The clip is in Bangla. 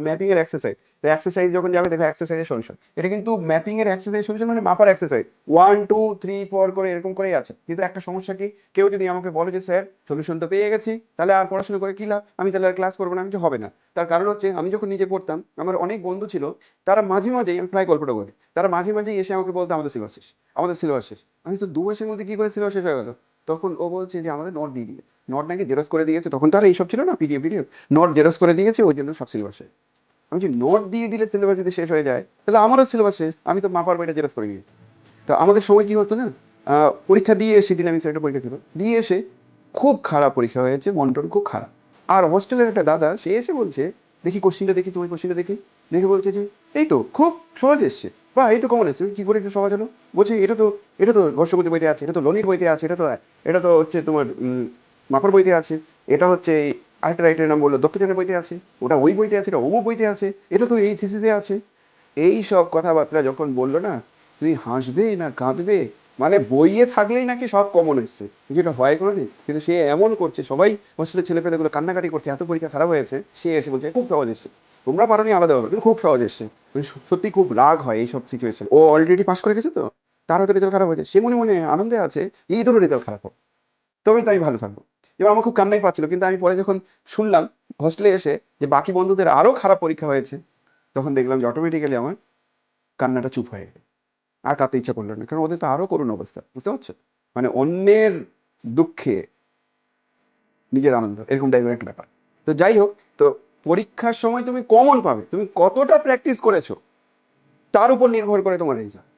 ম্যাপিং এর এক্সারসাইজ। তো এক্সারসাইজ যখন যাবে দেখো এক্সারসাইজের সলিউশন, এটা কিন্তু ম্যাপিং এর এক্সারসাইজ সলিউশন মানে মাপার এক্সারসাইজ 1 2 3 4 করে এরকম করেই আছে। কিন্তু একটা সমস্যা কি, কেউ যদি আমাকে বলে যে স্যার সলিউশন তো পেয়ে গেছি, তাহলে আর পড়াশোনা করে কি লাভ, আমি তাহলে আর ক্লাস করবো না, আমি যে হবে না। তার কারণ হচ্ছে আমি যখন নিজে পড়তাম, আমার অনেক বন্ধু ছিল, তারা মাঝে মাঝেই, আমি প্রায় গল্পটা বলি, তারা মাঝে মাঝেই এসে আমাকে বলতো আমাদের সিলেবাস শেষ, আমাদের সিলেবাস শেষ। আমি তো 2 মাসের মধ্যে কি করে সিলেবাস শেষ হয়ে গেল? তখন ও বলছে যে আমাদের নোট দিয়ে দিয়ে, নোট নাকি জেরক্স করে দিয়েছে, তখন তো আর এইসব ছিল না, পিডিএফ নোট জেরক্স করে দিয়েছে, ওই জন্য সব সিলেবাস শেষ। আমি যে নোট দিয়ে দিলে সিলেবাস যদি শেষ হয়ে যায়, তাহলে আমারও সিলেবাস শেষ, আমি তো মাপার বইটা জেরক্স করে নিয়েছি। তো আমাদের সময় কি হতো না, পরীক্ষা দিয়ে এসে ডিনামিক্স একটা পরীক্ষা ছিল, দিয়ে এসে খুব খারাপ পরীক্ষা হয়েছে, মন্টন খুব খারাপ। আর হোস্টেলের একটা দাদা সে এসে বলছে, দেখি কোশ্চিনটা দেখি, তোমার কোশ্চিনটা দেখি, দেখে বলছে যে এই তো খুব সহজ এসছে, বা এই তো কমন এসছে, কি করে একটু সহজ হলো? বলছে এটা তো ঘর্ষপতি বইতে আছে, এটা তো লনির বইতে আছে, এটা তো হচ্ছে তোমার মাপার বইতে আছে, এটা হচ্ছে আরেকটা রাইটারের নাম বললো দত্তজনের বইতে আছে, ওটা ওই বইতে আছে, এটা অমুক বইতে আছে, এটা তো এই থিসিসে আছে। এই সব কথাবার্তা যখন বললো না, তুই হাসবে না কাঁদবে, মানে বইয়ে থাকলেই নাকি সব কমন এসছে, যেটা হয় কোনোদিন, কিন্তু সে এমন করছে, সবাই হোস্টেলের ছেলেপেলেগুলো কান্নাকাটি করছে, এত পরীক্ষা খারাপ হয়েছে, সে এসে বলছে খুব সহজ এসছে, তোমরা পারোনি আলাদা হবে, কিন্তু খুব সহজ এসছে। মানে সত্যি খুব রাগ হয় এইসব সিচুয়েশন। ও অলরেডি পাস করে গেছে, তো তার হয়তো রেজাল্ট খারাপ হয়েছে, সে মনে মনে আনন্দে আছে এই ধরো রেজাল্ট খারাপ হোক, তবেই তো আমি ভালো থাকবো। এবার আমার খুব কান্নাই পাচ্ছিল, কিন্তু আমি পরে যখন শুনলাম হোস্টেলে এসে যে বাকি বন্ধুদের আরো খারাপ পরীক্ষা হয়েছে, তখন দেখলাম যে অটোমেটিক্যালি আমার কান্নাটা চুপ হয়ে গেল, আর কাঁদতে ইচ্ছা করলো না, কারণ ওদের তো আরো করুণ অবস্থা, বুঝতে পারছো? মানে অন্যের দুঃখে নিজের আনন্দ, এরকম টাইপের একটা ব্যাপার। তো যাই হোক, তো পরীক্ষার সময় তুমি কমন পাবে, তুমি কতটা প্র্যাকটিস করেছো তার উপর নির্ভর করে তোমার রেজাল্ট।